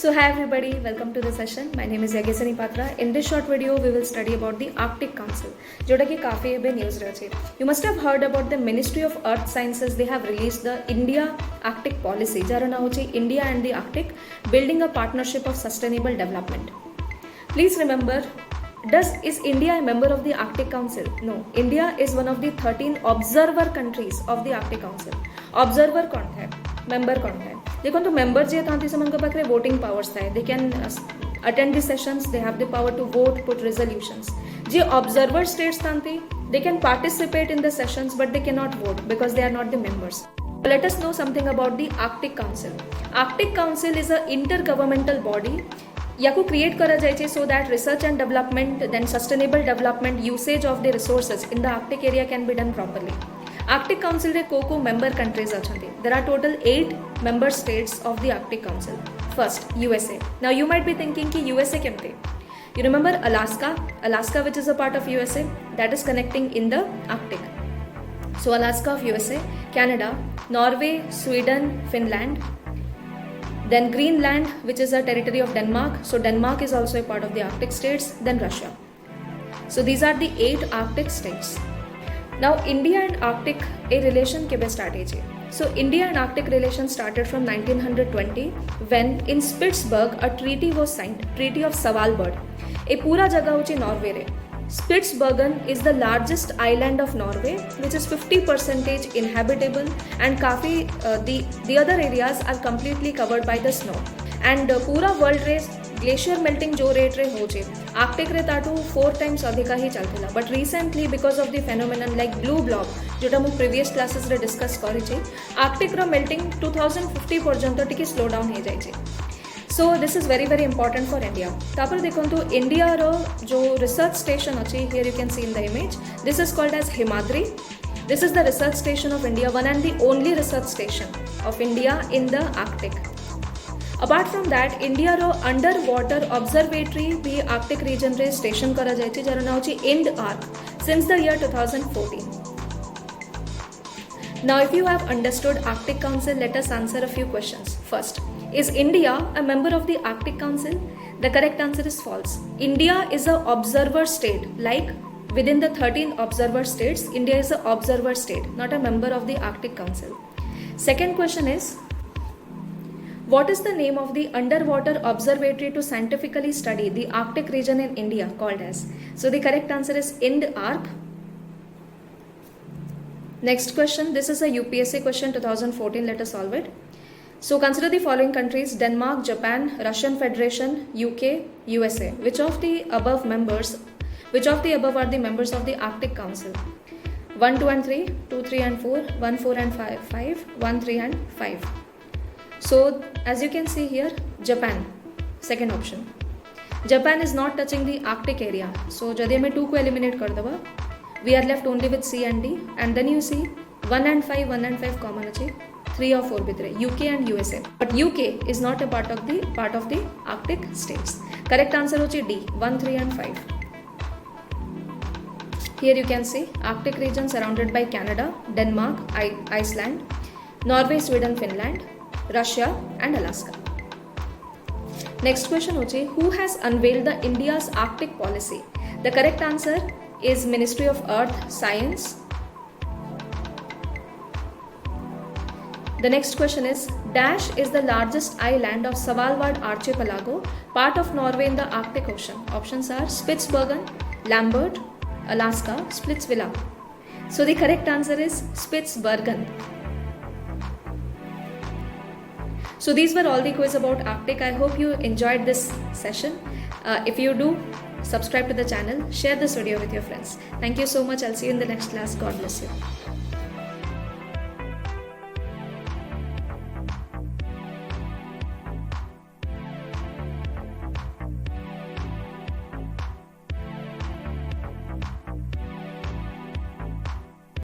So hi everybody, welcome to the session. My name is Yagesani Patra. In this short video, we will study about the Arctic Council, जोटा कि काफी एबे news रहे. You must have heard about the Ministry of Earth Sciences. They have released the India Arctic Policy, jar ना होची India and the Arctic, building a partnership of sustainable development. Please remember, is India a member of the Arctic Council? No. India is one of the 13 observer countries of the Arctic Council. Observer कौन है? Member कौन है? देखो तो member जे था सेमानक पाखे voting powers that. They can attend the sessions, they have the power to vote, put resolutions. जे observer states that they can participate in the sessions but they can not vote because they are not the members. Let us know something about the Arctic Council. Arctic Council is a intergovernmental body. याको create करा जाए so that research and development, then sustainable development, usage of the resources in the Arctic area can be done properly. Arctic Council रे को member countries अछंती. There are total 8 member states of the Arctic Council. First, USA. Now you might be thinking कि USA केमते? You remember Alaska which is a part of USA that is connecting in the Arctic. So Alaska of USA, Canada, Norway, Sweden, Finland. Then Greenland, which is a territory of Denmark. So Denmark is also a part of the Arctic states. Then Russia. So these are the 8 Arctic states. Now India and Arctic a relation kebe start heche. So India and Arctic relation started from 1920 when in Spitsberg a treaty was signed, Treaty of Svalbard. A pura jagah hochi Norway re. Spitsbergen is the largest island of Norway, which is 50% inhabitable, and काफी the other areas are completely covered by the snow. And पूरा world रे glacier melting जो rate रे हो Arctic रे ताटू 4 times अधिका ही चलता. But recently because of the phenomenon like blue block जोटा मु प्रीवियस क्लासेस रे डिस्कस करी आर्कटिक रो मेल्टिंग 2050 पर्यंत टिके स्लो डाउन हो जाए. So this is very very important for India. तापर देखो इंडिया रो जो रिसर्च स्टेशन अच्छी here you can see in the image. This is called as Himadri. This is the research station of India, one and the only research station of India in the Arctic. Apart from that India रो under water observatory भी Arctic region रे station करा जाए जार ना होची IND-ARC since the year 2014. Now if you have understood Arctic Council, let us answer a few questions. First, is India a member of the Arctic Council? The correct answer is false. India is a observer state. Like within the 13 observer states, India is a observer state, not a member of the Arctic Council. Second question is, what is the name of the underwater observatory to scientifically study the Arctic region in India called as? So the correct answer is IND-ARC. Next question, this is a UPSC question 2014, let us solve it. So consider the following countries: Denmark, Japan, Russian Federation, UK, USA. Which of the above are the members of the Arctic Council? 1, 2 and 3, 2, 3 and 4, 1, 4 and 5, 1, 3 and 5. So as you can see here, Japan, second option. Japan is not touching the Arctic area. So जदि हमें 2 को eliminate कर दबा, we are left only with C and D. And then you see 1 and 5 common अच्छी, 3 or 4 भी रहे, UK and USA. But UK is not a part of the Arctic states. Correct answer होची D, 1, 3 and 5. Here you can see Arctic region surrounded by Canada, Denmark, Iceland, Norway, Sweden, Finland, Russia and Alaska. Next question hochi, who has unveiled the India's Arctic policy? The correct answer is Ministry of Earth Science. The next question is, Dash is the largest island of Svalbard archipelago, part of Norway in the Arctic Ocean. Options are Spitsbergen, Lambert, Alaska, Splitsvilla. So the correct answer is Spitsbergen. So these were all the quiz about Arctic. I hope you enjoyed this session. If you do, subscribe to the channel, share this video with your friends. Thank you so much. I'll see you in the next class. God bless you.